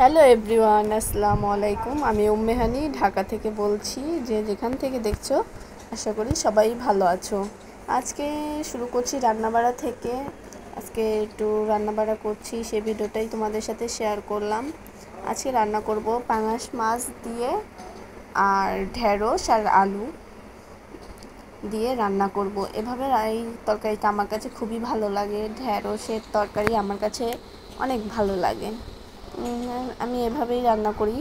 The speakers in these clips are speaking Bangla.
হ্যালো এভরিওয়ান, আসসালামু আলাইকুম। আমি উম্মেহানি ঢাকা থেকে বলছি। যে যেখান থেকে দেখছো আশা করি সবাই ভালো আছো। আজকে শুরু করছি রান্নাবাড়া থেকে। আজকে একটু রান্নাবাড়া করছি, সেই ভিডিওটাই তোমাদের সাথে শেয়ার করলাম। আজকে রান্না করব পাঙাশ মাছ দিয়ে আর ঢেঁড়স আর আলু দিয়ে রান্না করব। এভাবে এই তরকারিটা আমার কাছে খুবই ভালো লাগে। ঢেঁড়সের তরকারি আমার কাছে অনেক ভালো লাগে। আমি এভাবেই রান্না করি।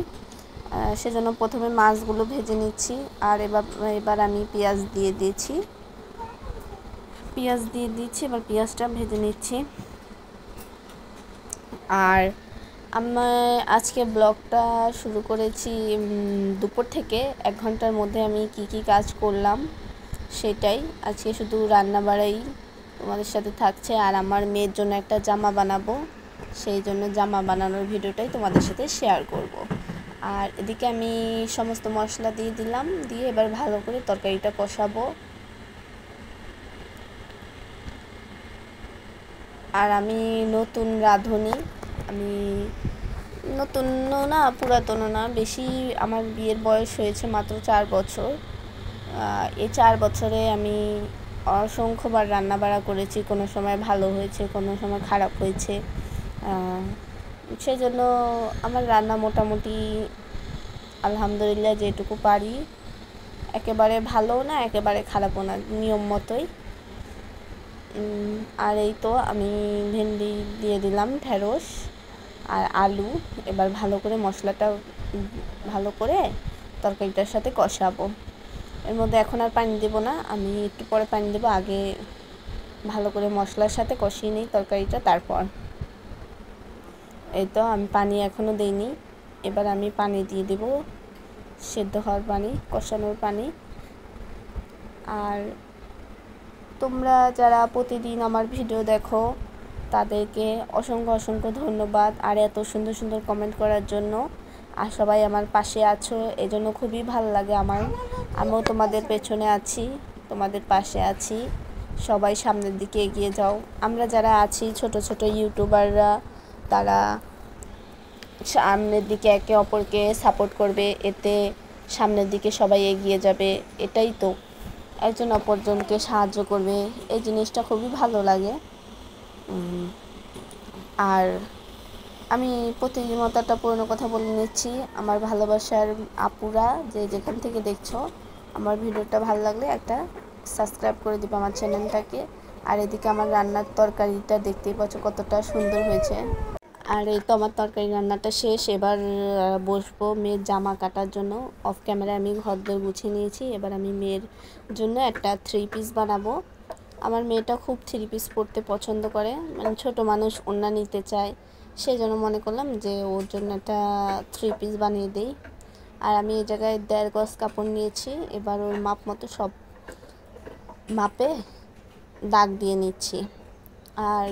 সেজন্য প্রথমে মাছগুলো ভেজে নিচ্ছি। আর এবার আমি পেঁয়াজ দিয়ে দিয়েছি, এবার পেঁয়াজটা ভেজে নিচ্ছি। আর আমি আজকে ব্লগটা শুরু করেছি দুপুর থেকে। 1 ঘন্টার মধ্যে আমি কি কাজ করলাম সেটাই। আজকে শুধু রান্না বাড়াই তোমাদের সাথে থাকছে। আর আমার মেয়ের জন্য একটা জামা বানাবো, সেই জন্য জামা বানানোর ভিডিওটাই তোমাদের সাথে শেয়ার করব। আর এদিকে আমি সমস্ত মশলা দিয়ে দিলাম, দিয়ে এবার ভালো করে তরকারিটা কষাবো। আর আমি নতুন রাঁধুনি, আমি নতুনও না পুরাতনও না, বেশি আমার বিয়ের বয়স হয়েছে মাত্র 4 বছর। এই 4 বছরে আমি অসংখ্যবার রান্নাবাড়া করেছি। কোনো সময় ভালো হয়েছে, কোনো সময় খারাপ হয়েছে। সেজন্য আমার রান্না মোটামুটি আলহামদুলিল্লাহ যেটুকু পারি, একেবারে ভালোও না একেবারে খারাপও না, নিয়ম মতোই। আর এই তো আমি ভেন্ডি দিয়ে দিলাম, ঢেঁড়স আর আলু। এবার ভালো করে মশলাটা ভালো করে তরকারিটার সাথে কষাবো। এর মধ্যে এখন আর পানি দেব না, আমি একটু পরে পানি দেবো। আগে ভালো করে মশলার সাথে কষিয়ে নিই তরকারিটা, তারপর। এই তো আমি পানি এখনও দিইনি, এবার আমি পানি দিয়ে দেব, সেদ্ধ হওয়ার পানি, কষানোর পানি। আর তোমরা যারা প্রতিদিন আমার ভিডিও দেখো তাদেরকে অসংখ্য ধন্যবাদ। আর এত সুন্দর সুন্দর কমেন্ট করার জন্য। আর সবাই আমার পাশে আছো, এজন্য খুবই ভালো লাগে আমার। আমিও তোমাদের পেছনে আছি, তোমাদের পাশে আছি। সবাই সামনের দিকে এগিয়ে যাও। আমরা যারা আছি ছোট ছোট ইউটিউবাররা, তারা সামনের দিকে একে অপরকে সাপোর্ট করবে, এতে সামনের দিকে সবাই এগিয়ে যাবে। এটাই তো, একজন অপরজনকে সাহায্য করবে, এই জিনিসটা খুবই ভালো লাগে। আর আমি প্রতিদিন মতো একটা পুরনো কথা বলে নিচ্ছি। আমার ভালোবাসার আপুরা যে যেখান থেকে দেখছো, আমার ভিডিওটা ভালো লাগলে একটা সাবস্ক্রাইব করে দিবে আমার চ্যানেলটাকে। আর এদিকে আমার রান্নার তরকারিটা দেখতেই পাচ্ছ কতটা সুন্দর হয়েছে। আর এই তো আমার তরকারি রান্নাটা শেষ। এবার বসবো মেয়ের জামা কাটার জন্য। অফ ক্যামেরায় আমি ঘরদোর গুছিয়ে নিয়েছি। এবার আমি মেয়ের জন্য একটা 3 পিস বানাবো। আমার মেয়েটা খুব 3 পিস পরতে পছন্দ করে, মানে ছোটো মানুষ ওড়না নিতে চায়। সেই জন্য মনে করলাম যে ওর জন্য একটা 3 পিস বানিয়ে দিই। আর আমি এই জায়গায় 1.5 গজ কাপড় নিয়েছি। এবার ওর মাপ মতো সব মাপে দাগ দিয়ে নিচ্ছি। আর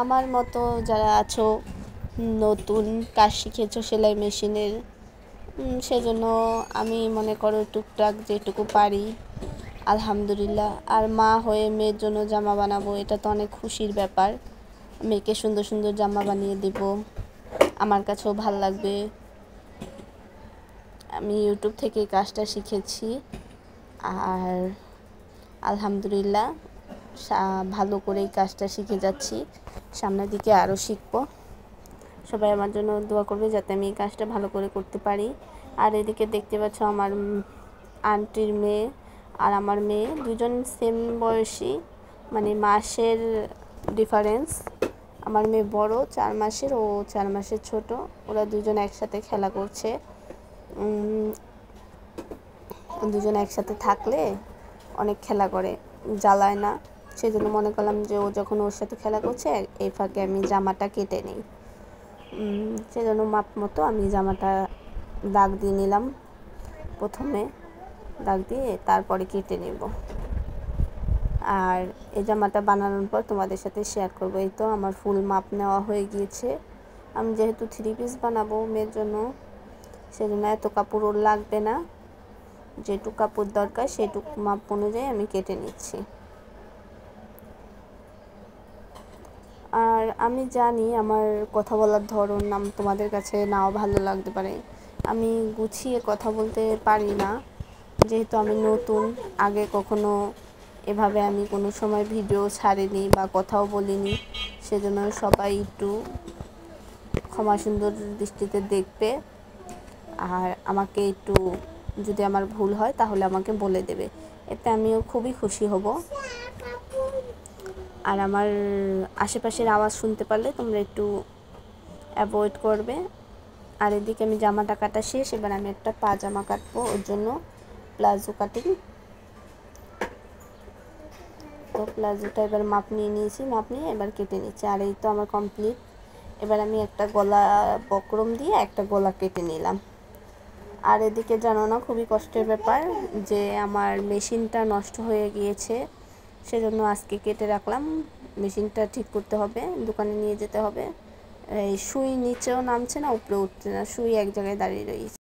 আমার মতো যারা আছো, নতুন কাজ শিখেছো সেলাই মেশিনের, সেজন্য আমি মনে করো টুকটাক যেটুকু পারি আলহামদুলিল্লাহ। আর মা হয়ে মেয়ের জন্য জামা বানাবো, এটা তো অনেক খুশির ব্যাপার। মেয়েকে সুন্দর সুন্দর জামা বানিয়ে দেব, আমার কাছেও ভাল লাগবে। আমি ইউটিউব থেকে এই কাজটা শিখেছি। আর আলহামদুলিল্লাহ ভালো করে এই কাজটা শিখে যাচ্ছি, সামনের দিকে আরও শিখবো। সবাই আমার জন্য দোয়া করবে যাতে আমি এই কাজটা ভালো করে করতে পারি। আর এদিকে দেখতে পাচ্ছ আমার আন্টির মেয়ে আর আমার মেয়ে দুজন সেম বয়সী, মানে মাসের ডিফারেন্স। আমার মেয়ে বড় 4 মাসের, ও 4 মাসের ছোট। ওরা দুজন একসাথে খেলা করছে। দুজন একসাথে থাকলে অনেক খেলা করে, জ্বালায় না। সেই জন্য মনে করলাম যে ও যখন ওর সাথে খেলা করছে, এই ফাঁকে আমি জামাটা কেটে নিই। সেজন্য মাপ মতো আমি জামাটা দাগ দিয়ে নিলাম। প্রথমে দাগ দিয়ে তারপরে কেটে নেব। আর এই জামাটা বানানোর পর তোমাদের সাথে শেয়ার করব। এই তো আমার ফুল মাপ নেওয়া হয়ে গিয়েছে। আমি যেহেতু 3 পিস বানাবো মেয়ের জন্য, সেজন্য এত কাপড় ওর লাগবে না। যেটুকু কাপড় দরকার সেটুকু মাপ অনুযায়ী আমি কেটে নিচ্ছি। আর আমি জানি আমার কথা বলার ধরন তোমাদের কাছে নাও ভালো লাগতে পারে। আমি গুছিয়ে কথা বলতে পারি না, যেহেতু আমি নতুন, আগে কখনো এভাবে আমি কোনো সময় ভিডিও ছাড়িনি বা কথাও বলিনি। সেজন্য সবাই একটু ক্ষমা সুন্দর দৃষ্টিতে দেখবে, আর আমাকে একটু, যদি আমার ভুল হয় তাহলে আমাকে বলে দেবে, এতে আমিও খুবই খুশি হব। আর আমার আশেপাশের আওয়াজ শুনতে পারলে তোমরা একটু অ্যাভয়েড করবে। আর এদিকে আমি জামাটা কাটা শেষ, এবার আমি একটা পাজামা কাটবো, ওর জন্য প্লাজো কাটিং। তো প্লাজোটা এবার মাপ নিয়ে নিয়েছি, মাপ নিয়ে এবার কেটে নিচ্ছি। আর এই তো আমার কমপ্লিট। এবার আমি একটা গলা বক্রম দিয়ে একটা গলা কেটে নিলাম। আর এদিকে জানো না, খুবই কষ্টের ব্যাপার যে আমার মেশিনটা নষ্ট হয়ে গিয়েছে, সেজন্য আজকে কেটে রাখলাম। মেশিনটা ঠিক করতে হবে, দোকানে নিয়ে যেতে হবে। এই সুই নিচেও নামছে না, উপরে উঠছে না, সুই এক জায়গায় দাঁড়িয়ে রয়েছে।